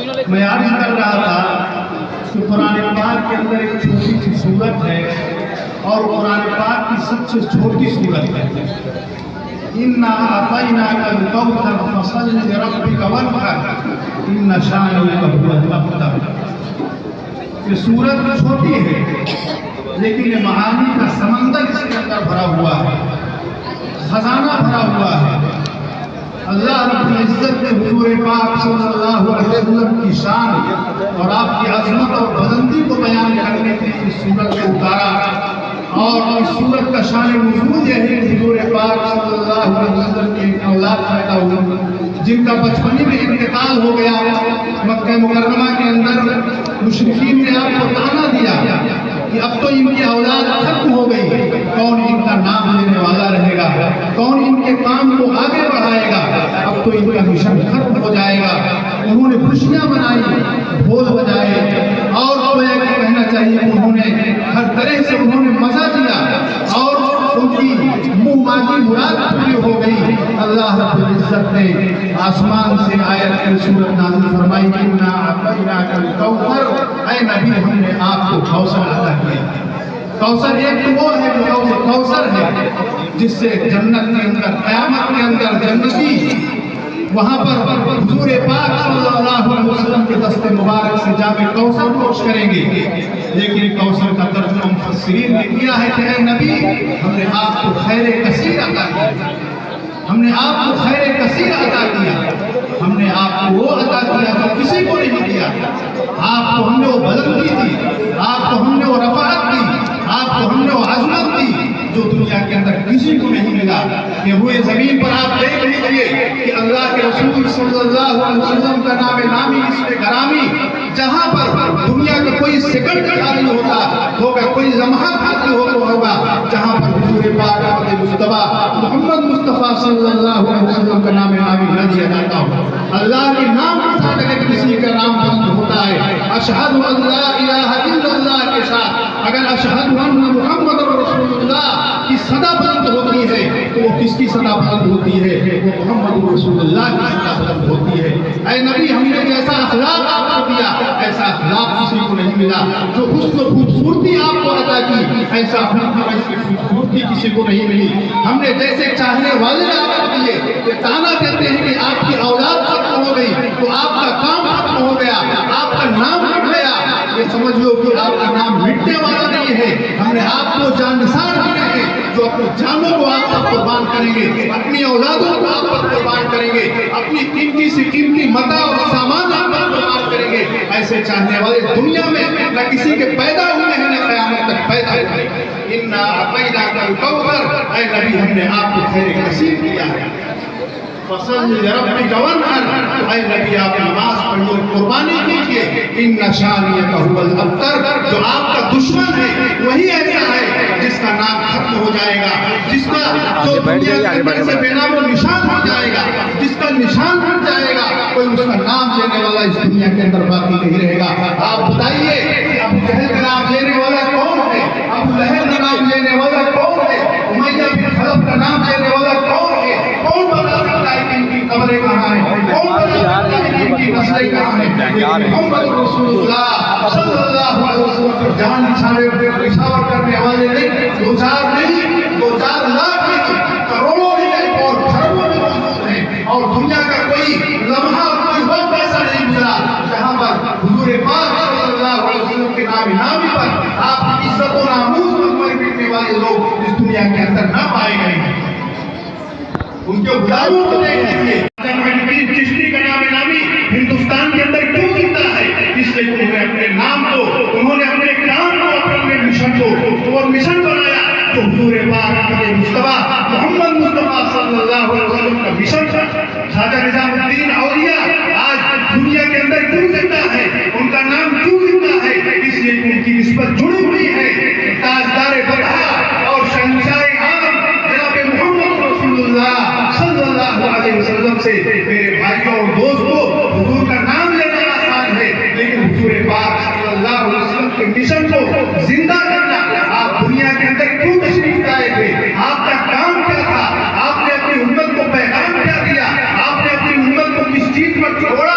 میں عرض کر رہا تھا کہ قرآن پاک کے اندر ایک چھوٹی سی سورت ہے اور قرآن پاک کی سب سے چھوٹی سورت ہے اِنَّا أَعْطَيْنَاكَ الْكَوْثَرَ فَصَلِّ لِرَبِّكَ وَانْحَرْ إِنَّ شَانِئَكَ هُوَ الْأَبْتَرُ۔ یہ سورت چھوٹی ہے لیکن یہ معانی کا سمندر اس کے اندر بھرا ہوا ہے، خزانہ بھرا ہوا ہے۔ اللہ رب العزت نے حضور پاک صلی اللہ علیہ وسلم کی شان اور آپ کی عظمت اور بلندی کو بیان کرنے کے لیے اس سورت کو اتارا، اور اس سورت کا شان نزول یہ ہے کہ حضور پاک صلی اللہ علیہ وسلم کی اولاد پیدا ہوئی جن کا بچپنی میں انتقال ہو گیا۔ مکہ مکرمہ کے اندر مشرکین نے آپ کو طعنہ دیا کہ اب تو ان کی اولاد ختم ہو گئی، کون ان کا نام لینے والا رہے گا، کون ان کے کام کو آگے بڑھائے گا، اب تو ان کا مشن ختم ہو جائے گا۔ انہوں نے خوشیاں منائی، ڈھول بجائے، اور کہنا چاہیے انہوں نے ہر طرح سے انہوں نے مزہ دیا اور ان کی منہ مانگی مراد پوری ہو گئی۔ اللہ رب العزت نے آسمان سے آیت کی صورت نازل فرمائی کہ اِنَّا أَعْطَيْنَاكَ الْكَوْثَرَ، اے نبی ہم نے آپ کو کوثر عطا کیا۔ کوثر ایک تو وہ ہے جو کوثر ہے جس سے جنت کے اندر، قیامت کے اندر جنتی وہاں پر حضور پاک صلی اللہ علیہ وسلم کے دست مبارک سے جام کوثر نوش کریں گے۔ لیکن کوثر کا ترجمہ مفسرین نے کیا ہے کہ اے نبی ہم نے آپ کو خیر کثیر عطا کیا، ہم نے آپ کو خیر کثیر عطا کیا، ہم نے آپ کو وہ عطا کیا جو کسی کو نہیں دیا۔ آپ کو ہم نے وہ بلندی دی، آپ کو ہم نے وہ رفعت دی، آپ کو ہم نے وہ عظمت دی جو دنیا کے اندر کسی کو نہیں ملا۔ کہ ہوئے زمین پر آپ دیکھ لیجئے کہ اللہ کے رسول صلی اللہ علیہ وسلم کا نام نامی اسم گرامی جہاں پر دنیا کا کوئی سیکنڈ خالی ہوگا، کوئی لمحہ خالی ہوگا، جہاں پر حضور پاک احمد مصطفیٰ محمد مصطفیٰ صلی اللہ علیہ وسلم کا نام نامی نہ دیا جاتا ہو۔ اللہ کے نام کے ساتھ اگر کسی کا نام بند ہوتا ہے، اشہد ان لا الہ الا اللہ کے ساتھ اگر اشہد ان محمد رسول اللہ کی صدا بلند ہوتی ہے تو وہ کس کی صدا بلند ہوتی ہے؟ وہ محمد رسول اللہ کی صدا بلند ہوتی ہے۔ اے نبی ہم نے جیسا اخلاق آپ کو دیا ایسا اخلاق کسی کو نہیں ملا، جو حسن و خوبصورتی آپ کو عطا کی ایسا خوبصورتی کسی کو نہیں ملی۔ ہم نے جیسے چاہنے والے آپ کو دیے، یہ طعنہ دیتے ہیں کہ آپ کی اولاد ختم ہو گئی تو آپ کا کام ختم ہو گیا، آپ کا نام مٹ گیا۔ یہ سمجھ لو کہ آپ کا نام مٹنے والا نہیں ہے، ہم نے آپ کو جان نثار دیے ہیں جو اپنی جانوں کو آپ پر قربان کریں گے، اپنی اولادوں کو آپ پر قربان کریں گے، اپنی قیمتی سے قیمتی متاع اور سامان آپ پر قربان کریں گے۔ ایسے چاہنے والے دنیا میں نہ کسی کے پیدا ہوئے ہیں نہ قیامت تک پیدا ہوئے ہیں۔ اِنَّا أَعْطَيْنَاكَ الْكَوْثَرَ، اے نبی ہم نے آپ کو خیر کثیر دیا ہے۔ فَصَلِّ لِرَبِّكَ وَانْحَرْ، اے نبی آپ نماز پڑھیے، قربانی کیجئے۔ إِنَّ شَانِئَكَ هُوَ الْأَبْتَرُ، جو آپ کا دشمن ہے وہی ایسا ہے جس کا نام ختم ہو جائے گا، جس کا جو دنیا کے اندر سے بے نام و نشان ہو جائے گا، جس کا نشان ہٹ جائے گا، کوئی اس کا نام لینے والا اس دنیا کے اندر باقی نہیں رہے گا۔ آپ بتائیے ابو جہل کا نام لینے والا کون ہے؟ ابو لہب کا نام لینے والا کون ہے؟ امیہ بن خلف کا نام لینے والا کون ہے؟ کون بتا سکتا ہے کہ ان کی قبریں کہاں ہیں؟ کون بتا سکتا ہے کہ ان کی نسلیں کہاں ہیں؟ محمد رسول اللہ صلی اللہ علیہ وسلم پر جان نشاور کرنے والے نہیں، 2000 نہیں، 2000 لاکھ نہیں، کروڑوں نہیں اور کھربوں میں موجود ہیں، اور دنیا کا کوئی لمحہ کوئی وقت ایسا نہیں گزرا جہاں پر حضور پاک صلی اللہ علیہ وسلم کے نامی پر آپ کی عزت و ناموز پر مر مٹنے والے لوگ اس دنیا کے اندر نہ پائے گئے ہیں۔ ان کے غلاموں کو دیکھ لیجیے، چشتی کا نامی ہندوستان کے اندر کیوں زندہ ہے؟ اس لیے انہوں نے اپنے نام کو، انہوں نے اپنے کام کو، اپنے مشن کو وہ مشن بنایا جو حضور پاک احمد مصطفیٰ محمد مصطفیٰ صلی اللہ علیہ وسلم کا مشن تھا۔ خواجہ نظام الدین اولیاء آج دنیا کے اندر کیوں زندہ ہے؟ ان کا نام کیوں زندہ ہے؟ اس لیے ان کی نسبت جڑی ہوئی ہے تاجدار برہا اور شہنشاہ عالم جناب محمد رسول اللہ صلی اللہ علیہ وسلم سے۔ میرے بھائیوں اور دوستوں، حضور کا نام لینا آسان ہے لیکن حضور پاک صلی اللہ علیہ وسلم کے مشن کو زندہ کرنا، آپ دنیا کے اندر کیوں تشریف لائے تھے؟ آپ کا کام کیا تھا؟ آپ نے اپنی امت کو پیغام کیا دیا؟ آپ نے اپنی امت کو کس چیز پر چھوڑا؟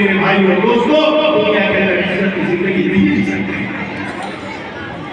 میرے بھائی اور دوستوں دنیا کے اندر عزت کی زندگی نہیں جی سکتے.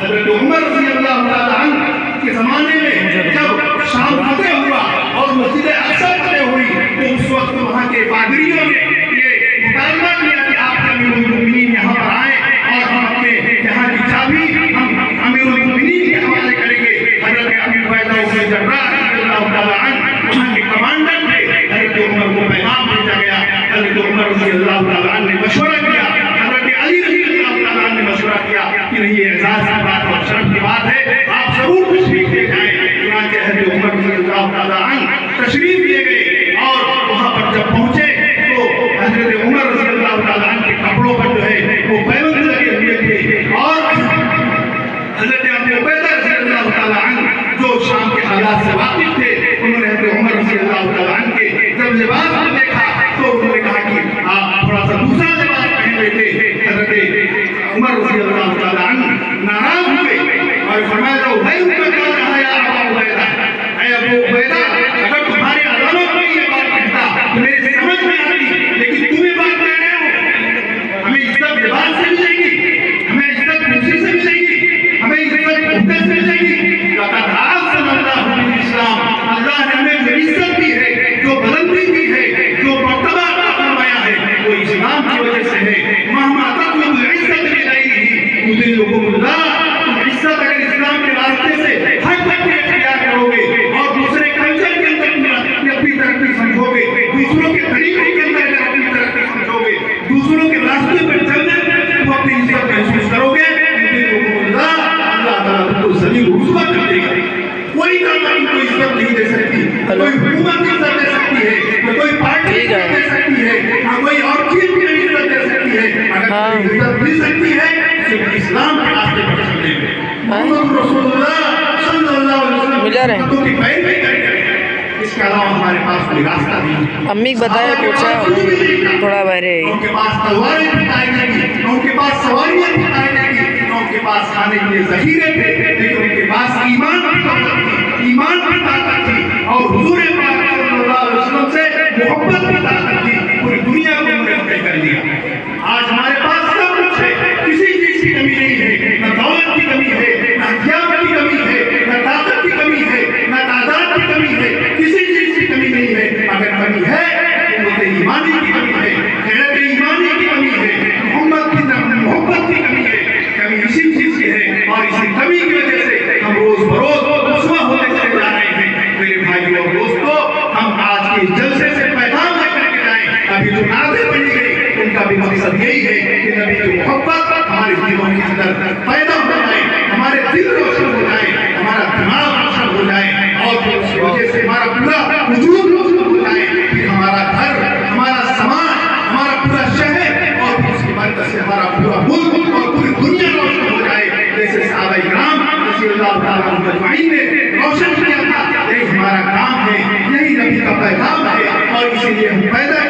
حضرت عمر رضی اللہ تعالیٰ عنہ کے زمانے میں جب شام فتح ہوا اور مسجد اقصی فتح ہوئی تو اس وقت وہاں کے پادریوں نے یہ مطالبہ کیا کہ آپ امیر المؤمنین یہاں پر آئیں اور ہم اپنے یہاں کی چابی ہم امیر المؤمنین کے حوالے کریں گے. حضرت ابی عبیدہ بن جراح رضی اللہ تعالیٰ عنہ وہاں کے کمانڈر تھے. حضرت عمر کو پیغام بھیجا گیا. حضرت عمر رضی اللہ تعالیٰ عنہ نے مشورہ کیا. حضرت علی رضی اللہ تعالیٰ عنہ نے مشورہ کیا کہ نہیں یہ اعزاز کی بات اور شرف کی بات ہے, آپ ضرور تشریف لے جائیں. چنانچہ حضرت عمر رضی اللہ تعالیٰ عنہ تشریف لے گئے اور وہاں پر جب پہنچے تو حضرت عمر رضی اللہ تعالیٰ عنہ کے کپڑوں پر جو ہے وہ پیبند لگے ہوئے تھے اور حضرت ابی عبیدہ رضی اللہ تعالیٰ عنہ جو شام کے حالات سے واقف تھے انہوں نے حضرت عمر رضی اللہ تعالیٰ عنہ کے جب لباس کو دیکھا تو انہوں نے کہا کہ آپ تھوڑا سا دوسرا لباس پہن لیتے. حضرت عمر رضی اللہ تعالیٰ عنہ ناراض ہوئے اور فرمایا تو بھائی ان کا کیا رہا ہے ابو عبیدہ, اے ابو عبیدہ اگر تمہاری عدالت میں یہ بات کہتا تو میرے سمجھ میں آتی, لیکن تمہیں بات کہہ رہے ہو ہمیں عزت لباس سے ملے گی, ہمیں عزت کرسی سے ملے گی, ہمیں عزت عہدے سے ملے گی. لقد اعزنا اللہ بالاسلام, اللہ نے ہمیں جو عزت دی ہے, جو بلندی دی ہے, جو مرتبہ عطا فرمایا ہے وہ اسلام کی وجہ سے ہے. مہما تطلب العزت لغیرہ یذلکم اللہ, تم عزت اگر اسلام کے راستے سے ہٹ کے اختیار کرو گے اور دوسرے کلچر کے اندر اپنی ترقی سمجھو گے, دوسروں کے طریقے کے اندر اگر اپنی ترقی سمجھو گے, دوسروں کے راستے پر چلنے تم اپنی عزت محسوس کرو گے, یذلکم اللہ, اللہ تعالیٰ تم کو ذلیل و رسوا کر دے گا. کوئی طاقت تم کو عزت نہیں دے سکتی, کوئی حکومت عزت دے سکتی ہے, کوئی پارٹی عزت دے سکتی ہے, کوئی اور چیز بھی عزت دے سکتی ہے. اگر عزت مل سکتی ہے صرف اسلام کے راستے پر چلنے میں. محمد رسول اللہ صلی اللہ علیہ وسلم کی پیروی کریں, اس کے علاوہ ہمارے پاس کوئی راستہ نہیں. امی بتایا پوچھا تھوڑا بہرے ان کے پاس تلواریں پھٹائی گئی, ان کے پاس سواریاں پھٹائی گئی, ان کے پاس کھانے کے ذخیرے تھے, لیکن ان کے پاس ایمان کی طاقت تھی, ایمان کی طاقت تھی اور حضور پاک صلی اللہ علیہ وسلم سے محبت کی طاقت تھی. پوری دنیا کو انہوں نے فتح کر دیا. آج ہمارے پاس سب کچھ ہے, کسی چیز کی کمی نہیں ہے, نہ دولت کی کمی ہے, نہ ہتھیار کی کمی ہے, نہ طاقت کی کمی ہے, نہ تعداد کی کمی ہے, کسی چیز کی کمی نہیں ہے. اگر کمی ہے تو ایمانی کی کمی ہے, غیرت ایمانی کی کمی ہے, محبت کی کمی ہے. کمی اسی چیز کی ہے اور اسی کمی کی وجہ سے ہم روز بروز رسوا ہوتے چلے جا رہے ہیں. میرے بھائیوں اور دوستوں, ہم آج کے جلسے سے پیغام لے کر کے جائیں. ابھی جو نعتیں پڑھی گئی ان کا بھی مقصد یہی ہے کہ نبی کی محبت ہمارے دلوں کے اندر پیدا ہو جائے, ہمارے دل روشن ہو جائے, ہمارا دماغ روشن ہو جائے اور پھر اس کی وجہ سے ہمارا پورا وجود روشن ہو جائے. پھر ہمارا گھر, ہمارا سماج, ہمارا پورا شہر اور پھر اس کی برکت سے ہمارا پورا ملک اور پوری دنیا روشن ہو جائے. جیسے صحابہ کرام رضی اللہ تعالیٰ عنہم اجمعین نے روشن کیا تھا, یہی ہمارا کام ہے, یہی نبی کا پیغام ہے اور اسی لیے ہم پیدا